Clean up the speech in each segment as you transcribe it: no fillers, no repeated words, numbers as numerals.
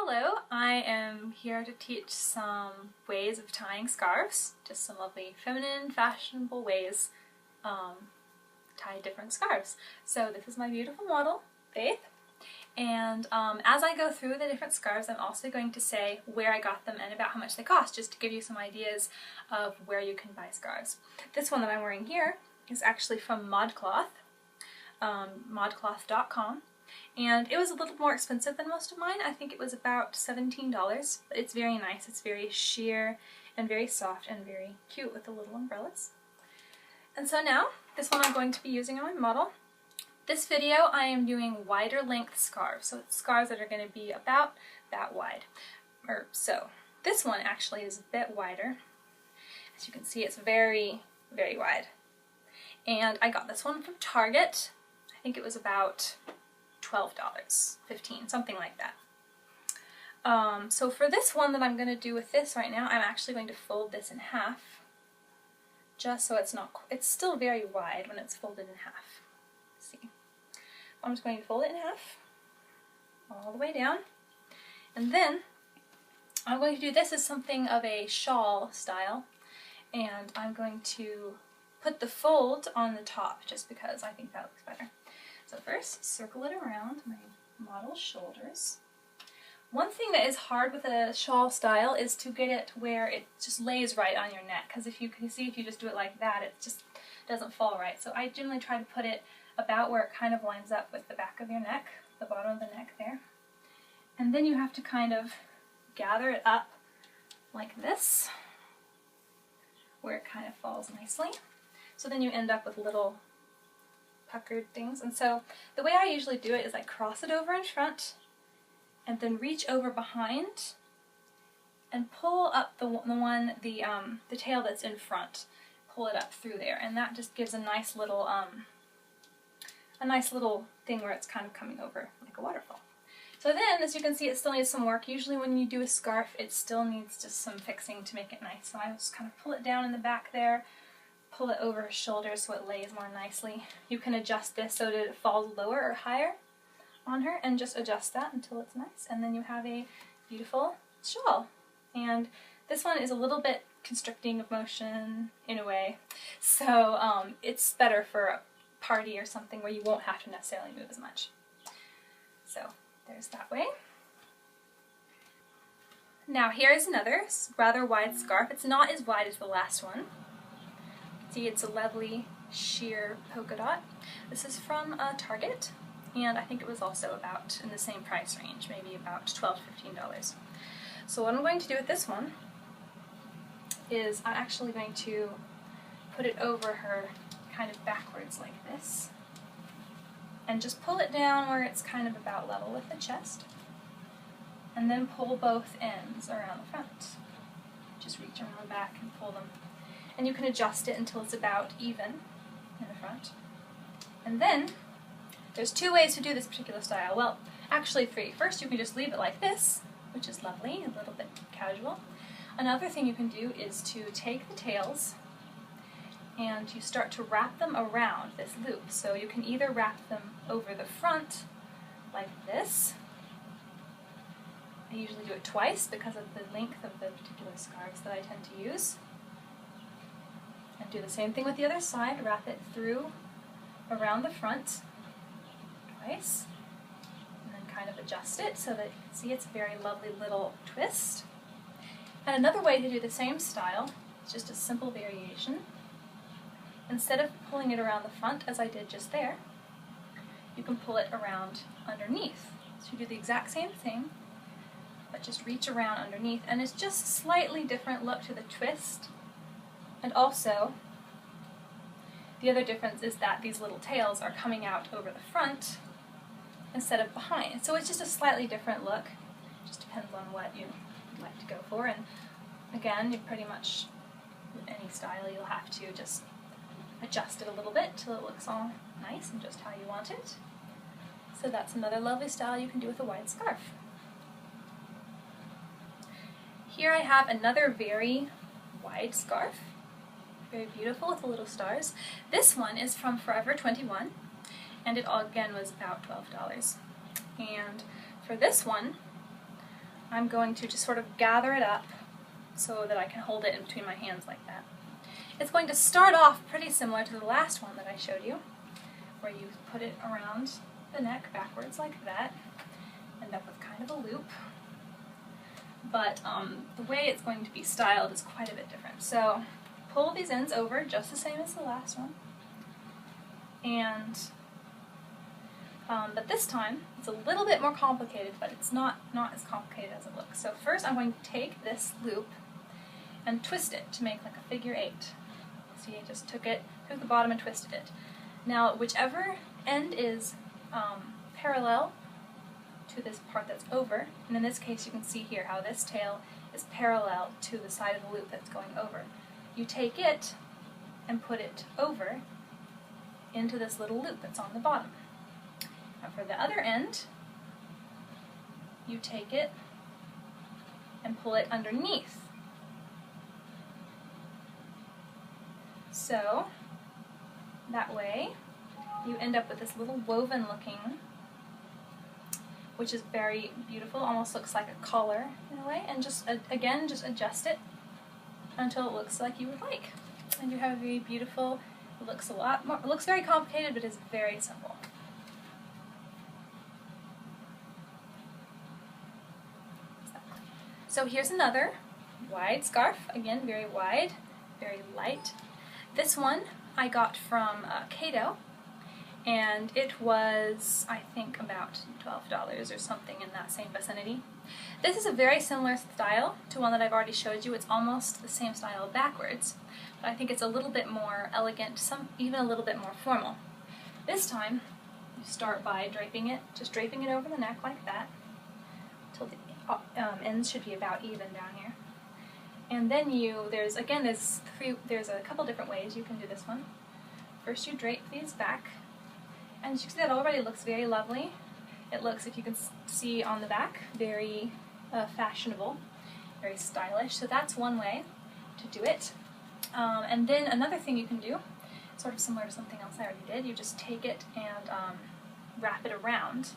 Hello, I am here to teach some ways of tying scarves, just some lovely feminine, fashionable ways to tie different scarves. So this is my beautiful model, Faith, and as I go through the different scarves, I'm also going to say where I got them and about how much they cost, just to give you some ideas of where you can buy scarves. This one that I'm wearing here is actually from ModCloth, modcloth.com. And it was a little more expensive than most of mine. I think it was about $17, but it's very nice. It's very sheer and very soft and very cute with the little umbrellas. And so now, this one I'm going to be using on my model. This video I am doing wider length scarves, so it's scarves that are going to be about that wide, or so. This one actually is a bit wider. As you can see, it's very, very wide. And I got this one from Target. I think it was about $12, $15, something like that. So for this one that I'm going to do with this right now, I'm actually going to fold this in half, just so it's still very wide when it's folded in half. Let's see. I'm just going to fold it in half, all the way down, and then I'm going to do this as something of a shawl style, and I'm going to put the fold on the top, just because I think that looks better. So first, circle it around my model's shoulders. One thing that is hard with a shawl style is to get it where it just lays right on your neck, because if you can see, if you just do it like that, it just doesn't fall right. So I generally try to put it about where it kind of lines up with the back of your neck, the bottom of the neck there. And then you have to kind of gather it up like this, where it kind of falls nicely. So then you end up with little puckered things. And so the way I usually do it is I cross it over in front and then reach over behind and pull up the tail that's in front. Pull it up through there, and that just gives a nice little thing where it's kind of coming over like a waterfall. So then, as you can see, it still needs some work. Usually when you do a scarf, it still needs just some fixing to make it nice. So I just kind of pull it down in the back there, pull it over her shoulders so it lays more nicely. You can adjust this so that it falls lower or higher on her, and just adjust that until it's nice, and then you have a beautiful shawl. And this one is a little bit constricting of motion in a way, so it's better for a party or something where you won't have to necessarily move as much. So there's that way. Now here is another rather wide scarf. It's not as wide as the last one. See, it's a lovely sheer polka dot. This is from Target, and I think it was also about in the same price range, maybe about $12 to $15. So what I'm going to do with this one is I'm actually going to put it over her kind of backwards like this, and just pull it down where it's kind of about level with the chest, and then pull both ends around the front. Just reach around back and pull them. And you can adjust it until it's about even in the front. And then, there's two ways to do this particular style. Well, actually three. First, you can just leave it like this, which is lovely, a little bit casual. Another thing you can do is to take the tails and you start to wrap them around this loop. So you can either wrap them over the front like this. I usually do it twice because of the length of the particular scarves that I tend to use. And do the same thing with the other side, wrap it through around the front twice, and then kind of adjust it so that you can see it's a very lovely little twist. And another way to do the same style is just a simple variation. Instead of pulling it around the front as I did just there, you can pull it around underneath. So you do the exact same thing, but just reach around underneath, and it's just a slightly different look to the twist. And also, the other difference is that these little tails are coming out over the front instead of behind. So it's just a slightly different look. It just depends on what you like to go for. And again, you pretty much, with any style, you'll have to just adjust it a little bit till it looks all nice and just how you want it. So that's another lovely style you can do with a wide scarf. Here I have another very wide scarf. Very beautiful with the little stars. This one is from Forever 21, and it all again was about $12. And for this one, I'm going to just sort of gather it up so that I can hold it in between my hands like that. It's going to start off pretty similar to the last one that I showed you, where you put it around the neck backwards like that, end up with kind of a loop. But the way it's going to be styled is quite a bit different. So pull these ends over just the same as the last one, and but this time it's a little bit more complicated, but it's not as complicated as it looks. So first I'm going to take this loop and twist it to make like a figure 8. See, I just took the bottom and twisted it. Now whichever end is parallel to this part that's over, and in this case you can see here how this tail is parallel to the side of the loop that's going over. You take it and put it over into this little loop that's on the bottom. Now for the other end, you take it and pull it underneath. So that way you end up with this little woven looking, which is very beautiful, almost looks like a collar in a way, and just again just adjust it until it looks like you would like. And you have a very beautiful, it looks a lot more, it looks very complicated, but it's very simple. So here's another wide scarf, again very wide, very light. This one I got from Cato, and it was, I think, about $12 or something in that same vicinity. This is a very similar style to one that I've already showed you. It's almost the same style backwards, but I think it's a little bit more elegant, even a little bit more formal. This time, you start by draping it, just draping it over the neck like that, till the ends should be about even down here. And then there's a couple different ways you can do this one. First you drape these back, and as you can see that already looks very lovely. It looks, if you can see on the back, very fashionable, very stylish. So that's one way to do it. And then another thing you can do, sort of similar to something else I already did, you just take it and wrap it around.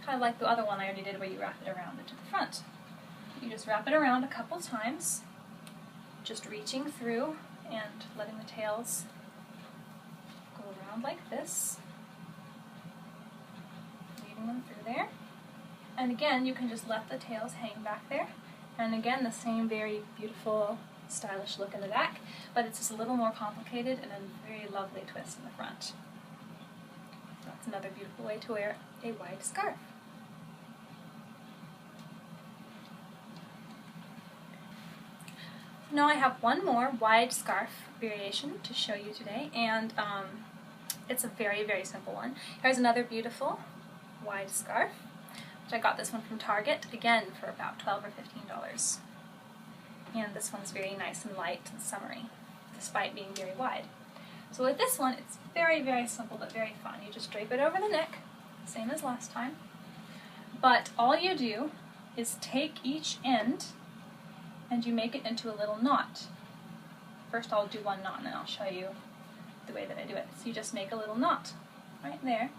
Kind of like the other one I already did where you wrap it around into the front. You just wrap it around a couple times, just reaching through and letting the tails go around like this, leading them through there. And again, you can just let the tails hang back there. And again, the same very beautiful, stylish look in the back, but it's just a little more complicated and a very lovely twist in the front. That's another beautiful way to wear a wide scarf. Now I have one more wide scarf variation to show you today, and it's a very, very simple one. Here's another beautiful wide scarf, which I got this one from Target, again for about $12 or $15. And this one's very nice and light and summery, despite being very wide. So with this one, it's very, very simple but very fun. You just drape it over the neck, same as last time, but all you do is take each end and you make it into a little knot. First I'll do one knot and then I'll show you the way that I do it. So you just make a little knot right there,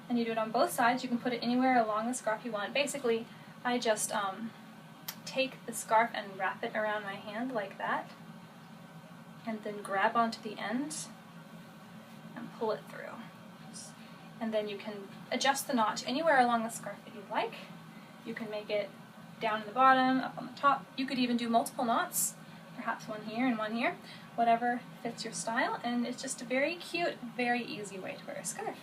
and you do it on both sides. You can put it anywhere along the scarf you want. Basically, I just take the scarf and wrap it around my hand like that, and then grab onto the end and pull it through. And then you can adjust the knot to anywhere along the scarf that you like. You can make it down in the bottom, up on the top. You could even do multiple knots, perhaps one here and one here, whatever fits your style, and it's just a very cute, very easy way to wear a scarf.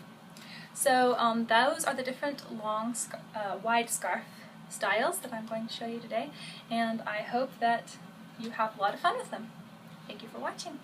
So those are the different wide scarf styles that I'm going to show you today, and I hope that you have a lot of fun with them. Thank you for watching.